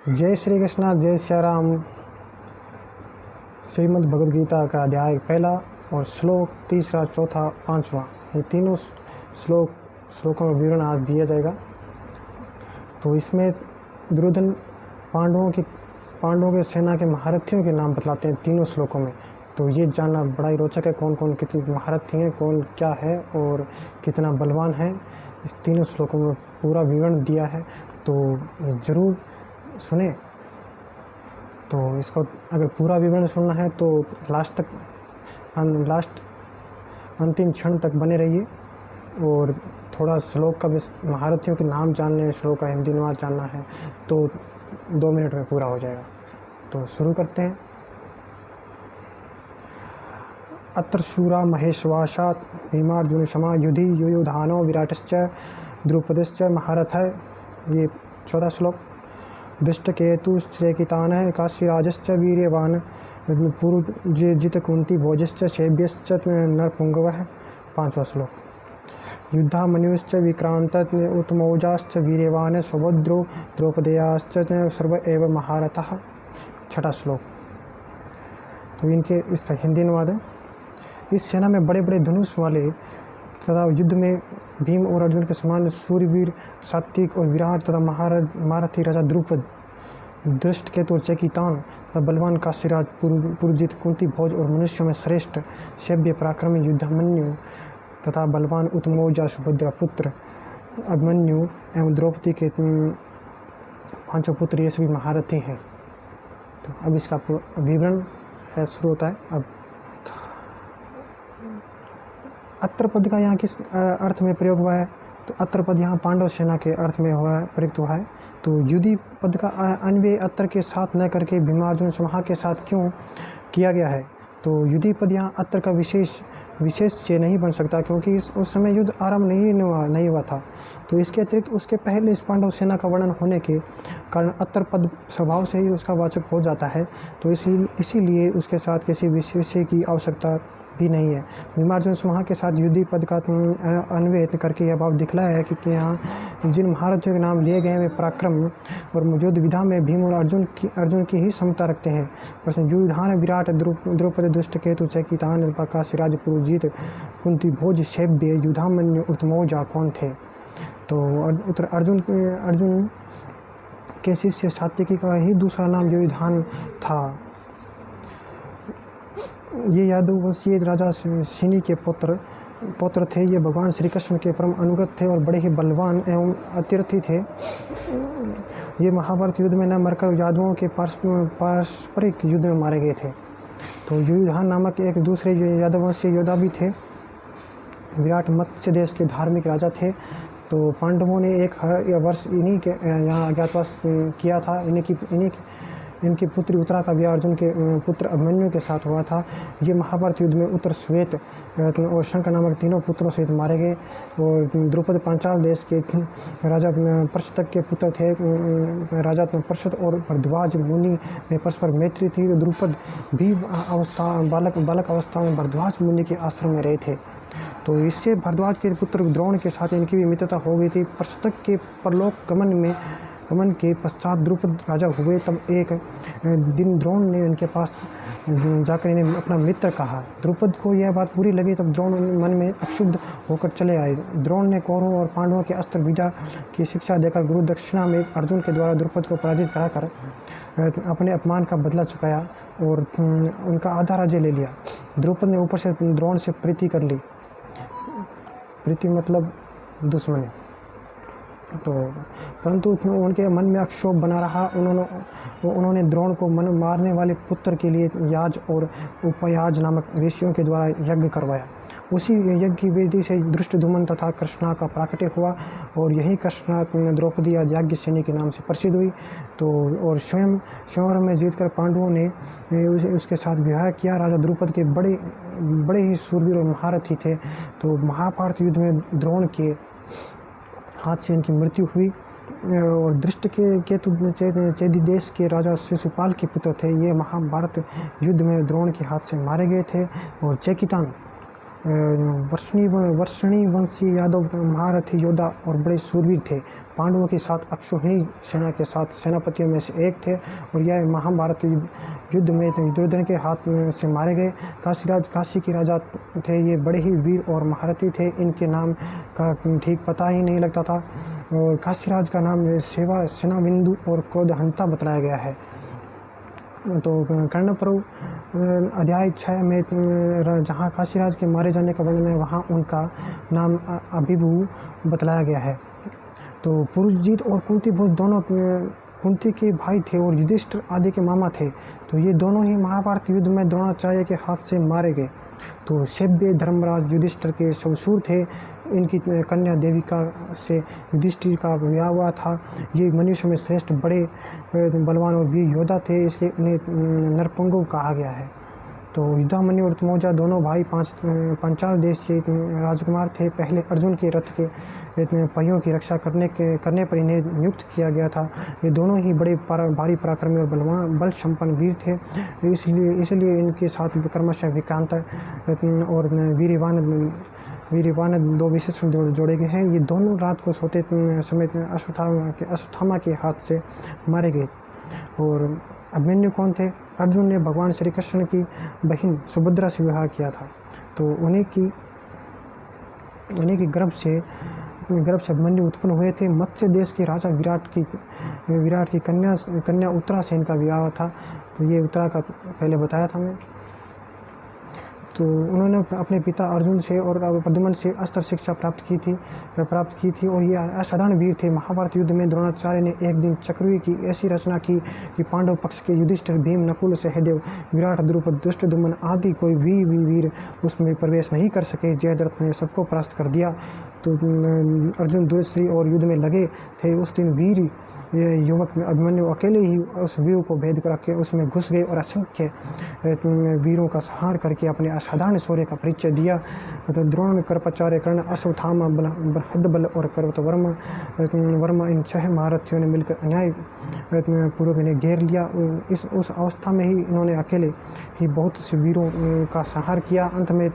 जय श्री कृष्णा, जय श्री राम। श्रीमद् भगवद गीता का अध्याय पहला और श्लोक तीसरा, चौथा, पांचवा, ये तीनों श्लोकों में विवरण आज दिया जाएगा। तो इसमें दुर्योधन पांडवों के सेना के महारथियों के नाम बतलाते हैं तीनों श्लोकों में। तो ये जानना बड़ा ही रोचक है, कौन कौन कितनी महारथी हैं, कौन क्या है और कितना बलवान है। इस तीनों श्लोकों में पूरा विवरण दिया है, तो ज़रूर सुने। तो इसको अगर पूरा विवरण सुनना है तो लास्ट अंतिम क्षण तक बने रहिए। और थोड़ा श्लोक का भी महारथियों के नाम जानने, श्लोक का हिंदी अनुवाद जानना है तो 2 मिनट में पूरा हो जाएगा। तो शुरू करते हैं। अत्र शूरा महेश्वासा भीमार्जुन क्षमा युधि युयुधानो विराटश्च द्रुपदश्च महारथ है। ये 14 श्लोक। दृष्टकेतुश्चेकितानः काशीराजश्च वीर्यवान् पुरुजित कुंती भोजश्च शैब्यश्च नरपुंगवः। 5वां श्लोक। युद्धामन्युश्च विक्रांत उत्तमौजाश्च वीर्यवान् सौभद्रो द्रौपदेयाश्च सर्व एव महारथः। 6वां श्लोक। तो इसका हिंदी अनुवाद है। इस सेना में बड़े बड़े धनुष वाले तथा युद्ध में भीम और अर्जुन के समान सूर्यवीर, सात्विक और विराट तथा महारथी राजा द्रुपद, दृष्टकेतु और चेकितान तथा बलवान काशीराज, पुरुजित, कुंती भोज और मनुष्यों में श्रेष्ठ शैब्य पराक्रमी युद्धामन्यु तथा बलवान उत्तमौजा सुभद्रा पुत्र अभिमन्यु एवं द्रौपदी के 5 पुत्र, ये सभी महारथी हैं। तो अब इसका विवरण है, शुरू होता है। अब अत्र पद का यहाँ किस अर्थ में प्रयोग हुआ है? तो अत्र पद यहाँ पांडव सेना के अर्थ में प्रयुक्त हुआ है। तो युधि पद का अन्वय अत्र के साथ न करके भीमार्जुन समूह के साथ क्यों किया गया है? तो युधि पद यहाँ अत्र का विशेष से नहीं बन सकता, क्योंकि उस समय युद्ध आरंभ नहीं हुआ था। तो इसके अतिरिक्त उसके पहले इस पांडव सेना का वर्णन होने के कारण अत्र पद स्वभाव से ही उसका वाचक हो जाता है। तो इसीलिए उसके साथ किसी विशेष की आवश्यकता भी नहीं है। भीमार्जुन समूह के साथ युद्धि पद का अन्वय करके यह भाव दिखलाया है कि यहाँ जिन महारथियों के नाम लिए गए हैं वे पराक्रम और युद्ध विधा में भीम और अर्जुन की ही समता रखते हैं। प्रश्न: युयुधान, विराट, द्रुपद, दुष्टकेतु, चेकितान, काशीराज, पुरुजित, कुंती भोज, शैब्य, युधामन्यु, उत्तमौजा कौन थे? तो उत्तर अर्जुन के शिष्य सात्विकी का ही दूसरा नाम युयुधान था। ये यादववंशीय राजा शिनी के पौत्र थे। ये भगवान श्री कृष्ण के परम अनुगत थे और बड़े ही बलवान एवं अतिरथी थे। ये महाभारत युद्ध में न मरकर यादवों के पारस्परिक युद्ध में मारे गए थे। तो युयुधान नामक एक दूसरे यादववंशीय योद्धा भी थे। विराट मत्स्य देश के धार्मिक राजा थे। तो पांडवों ने एक वर्ष इन्हीं के यहाँ अज्ञातवास किया था। इनकी पुत्री उत्तरा का विवाह अर्जुन के पुत्र अभिमन्यु के साथ हुआ था। ये महाभारत युद्ध में उत्तर श्वेत और शंख नामक तीनों पुत्रों सहित मारे गए। और द्रुपद पांचाल देश के राजा पर्षतक के पुत्र थे। राजा पर्षद और भरद्वाज मुनि में परस्पर मैत्री थी। तो द्रुपद भी बालक अवस्था में भरद्वाज मुनि के आश्रम में रहे थे। तो इससे भरद्वाज के पुत्र द्रोण के साथ इनकी भी मित्रता हो गई थी। पर्षतक के परलोक गमन के पश्चात द्रुपद राजा हुए। तब एक दिन द्रोण ने इनके पास जाकर इन्हें अपना मित्र कहा। द्रुपद को यह बात बुरी लगी। तब द्रोण मन में अक्षुब्ध होकर चले आए। द्रोण ने कौरवों और पांडवों के अस्त्र विद्या की शिक्षा देकर गुरु दक्षिणा में अर्जुन के द्वारा द्रुपद को पराजित कराकर अपने अपमान का बदला चुकाया और उनका आधा राज्य ले लिया। द्रुपद ने ऊपर से द्रोण से प्रीति कर ली। प्रीति मतलब दुश्मनी। तो परंतु उनके मन में अक्षोभ बना रहा। उन्होंने द्रोण को मारने वाले पुत्र के लिए याज और उपयाज नामक ऋषियों के द्वारा यज्ञ करवाया। उसी यज्ञ की वेदी से धृष्टद्युम्न तथा कृष्णा का प्राकट्य हुआ और यही कृष्णा द्रौपदी याज्ञसेनी के नाम से प्रसिद्ध हुई। तो और स्वयंवर में जीतकर पांडवों ने उसके साथ विवाह किया। राजा द्रुपद के बड़े ही शूरवीर और महारथी थे। तो महाभारत युद्ध में द्रोण के हाथ से इनकी मृत्यु हुई। और दृष्टकेतु चेदी देश के राजा शिशुपाल के पुत्र थे। ये महाभारत युद्ध में द्रोण के हाथ से मारे गए थे। और चेकितान वर्षणी वंशीय यादव महारथी योद्धा और बड़े शूरवीर थे। पांडवों के साथ अक्षौहिणी सेना के साथ सेनापतियों में से एक थे और यह महाभारत युद्ध में दुर्योधन के हाथ से मारे गए। काशी के राजा थे, ये बड़े ही वीर और महारथी थे। इनके नाम का ठीक पता ही नहीं लगता था और काशीराज का नाम सेनाबिंदु और क्रोधहंता बतलाया गया है। तो कर्णपर्व अध्याय 6 में जहाँ काशीराज के मारे जाने का वर्णन है, वहाँ उनका नाम अभिभू बतलाया गया है। तो पुरुषजीत और कुंती भोज दोनों कुंती के भाई थे और युधिष्ठिर आदि के मामा थे। तो ये दोनों ही महाभारत युद्ध में द्रोणाचार्य के हाथ से मारे गए। तो शैब्य धर्मराज युधिष्ठिर के ससुर थे। इनकी कन्या देविका से युधिष्ठिर का विवाह हुआ था। ये मनुष्य में श्रेष्ठ बड़े बलवान और वीर योद्धा थे, इसलिए इन्हें नरपुंगव कहा गया है। तो युद्धामन्यु और तमोजा दोनों भाई पांचाल देश से राजकुमार थे। पहले अर्जुन के रथ के पहियों की रक्षा करने पर इन्हें नियुक्त किया गया था। ये दोनों ही बड़े भारी पराक्रमी और बल संपन्न वीर थे, इसलिए इनके साथ क्रमशः विक्रांत और वीर्यवान दो विशेषण जोड़े गए हैं। ये दोनों रात को सोते समय अश्वत्थामा के हाथ से मारे गए। और अभिमन्यु कौन थे? अर्जुन ने भगवान श्री कृष्ण की बहन सुभद्रा से विवाह किया था। तो उन्हीं की गर्भ से अभिमन्यु उत्पन्न हुए थे। मत्स्य देश के राजा विराट की कन्या उत्तरा से इनका विवाह था। तो ये उत्तरा का पहले बताया था मैं। तो उन्होंने अपने पिता अर्जुन से और प्रद्युम्न से अस्त्र शिक्षा प्राप्त की थी और ये असाधारण वीर थे। महाभारत युद्ध में द्रोणाचार्य ने एक दिन चक्रव्यूह की ऐसी रचना की कि पांडव पक्ष के युधिष्ठिर, भीम, नकुल, सहदेव, विराट, द्रुपद, दुष्टद्युम्न आदि कोई वीर उसमें प्रवेश नहीं कर सके। जयद्रथ ने सबको परास्त कर दिया। तो अर्जुन दूसरी और युद्ध में लगे थे। उस दिन वीर युवक अभिमन्यु अकेले ही उस व्यूह को भेद करके उसमें घुस गए और असंख्य वीरों का संहार करके अपने असाधारण शौर्य का परिचय दिया। तो द्रोण, कृपाचार्य, कर्ण, अश्वत्थामा, बृहद्बल और पर्वतवर्मा इन 6 महारथियों ने मिलकर अन्याय पूर्वक इन्हें घेर लिया। उस अवस्था में ही इन्होंने अकेले ही बहुत से वीरों का संहार किया। अंत में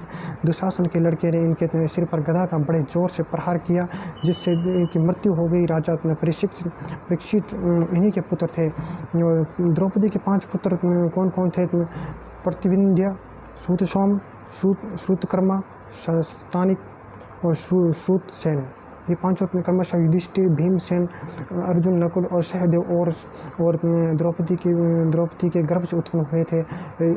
दुशासन के लड़के ने इनके सिर पर गदा का बड़े जोर से प्रहार किया, जिससे इनकी मृत्यु हो गई। राजा परीक्षित इन्हीं के पुत्र थे। द्रौपदी के 5 पुत्र कौन कौन थे? प्रतिविंध्य, सूतसौम, श्रुतकर्मा, शतानिक और श्रुतसेन। ये 5 क्रमशः युधिष्ठिर, भीमसेन, अर्जुन, नकुल और सहदेव और द्रौपदी के गर्भ से उत्पन्न हुए थे।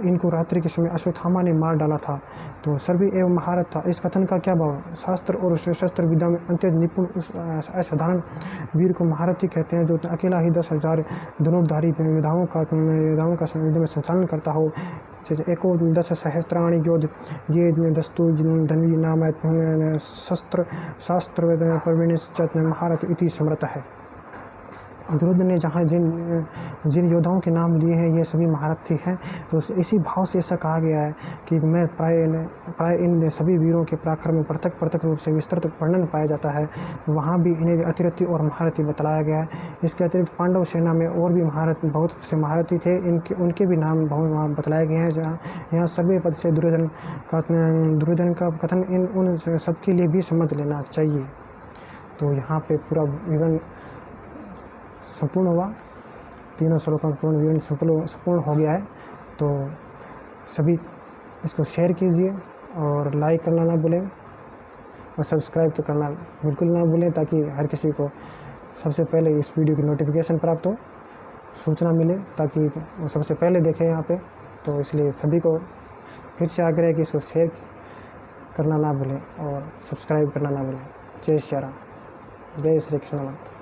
इनको रात्रि के समय अश्वत्थामा ने मार डाला था। तो सर्वे एवं महारथ था। इस कथन का क्या भाव? शास्त्र और शस्त्र विद्या में अत्यंत निपुण उस असाधारण वीर को महारथी कहते हैं, जो अकेला ही 10,000 धनुर्धारी योद्धाओं का युद्ध में संचालन करता हो। जैसे एको 10 सहस्त्राणी योद्ध ये दस्तु धन्वी नाम शास्त्र प्रवीण महारथ इति स्मृत है। दुर्योधन ने जहाँ जिन योद्धाओं के नाम लिए हैं, ये सभी महारथी हैं। तो इसी भाव से ऐसा कहा गया है कि मैं प्राय इन सभी वीरों के पराक्रम में पृथक रूप से विस्तृत वर्णन पाया जाता है। वहाँ भी इन्हें अतिरथी और महारथी बतलाया गया है। इसके अतिरिक्त पांडव सेना में और भी बहुत से महारथी थे, उनके भी नाम वहाँ बतलाए गए हैं। जहाँ यहाँ सर्वे पद से दुर्योधन का कथन उन सबके लिए भी समझ लेना चाहिए। तो यहाँ पे पूरा विवरण संपूर्ण हुआ। 3 श्लोकों का पूर्ण विवरण संपूर्ण हो गया है। तो सभी इसको शेयर कीजिए और लाइक करना ना भूलें और सब्सक्राइब तो करना बिल्कुल ना भूलें, ताकि हर किसी को सबसे पहले इस वीडियो की नोटिफिकेशन प्राप्त हो, सूचना मिले, ताकि वो सबसे पहले देखें यहाँ पे। तो इसलिए सभी को फिर से आग्रह है कि इसको शेयर करना ना भूलें और सब्सक्राइब करना ना भूलें। जय श्री राम, जय श्री कृष्ण।